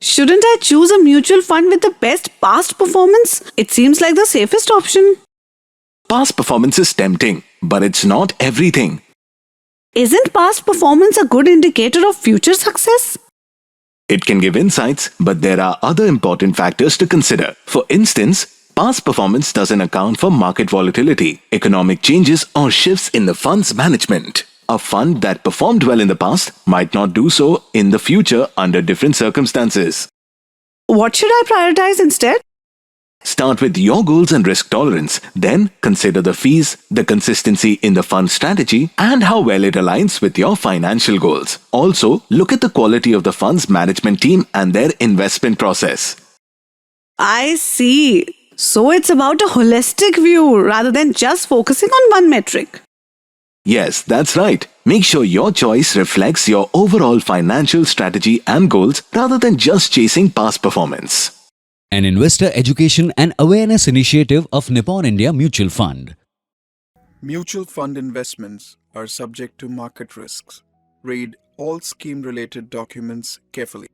Shouldn't I choose a mutual fund with the best past performance? It seems like the safest option. Past performance is tempting, but it's not everything. Isn't past performance a good indicator of future success? It can give insights, but there are other important factors to consider. For instance, past performance doesn't account for market volatility, economic changes, or shifts in the fund's management. A fund that performed well in the past might not do so in the future under different circumstances. What should I prioritize instead? Start with your goals and risk tolerance, then consider the fees, the consistency in the fund strategy, and how well it aligns with your financial goals. Also, look at the quality of the fund's management team and their investment process. I see. So it's about a holistic view rather than just focusing on one metric. Yes, that's right. Make sure your choice reflects your overall financial strategy and goals rather than just chasing past performance. An investor education and awareness initiative of Nippon India Mutual Fund. Mutual fund investments are subject to market risks. Read all scheme-related documents carefully.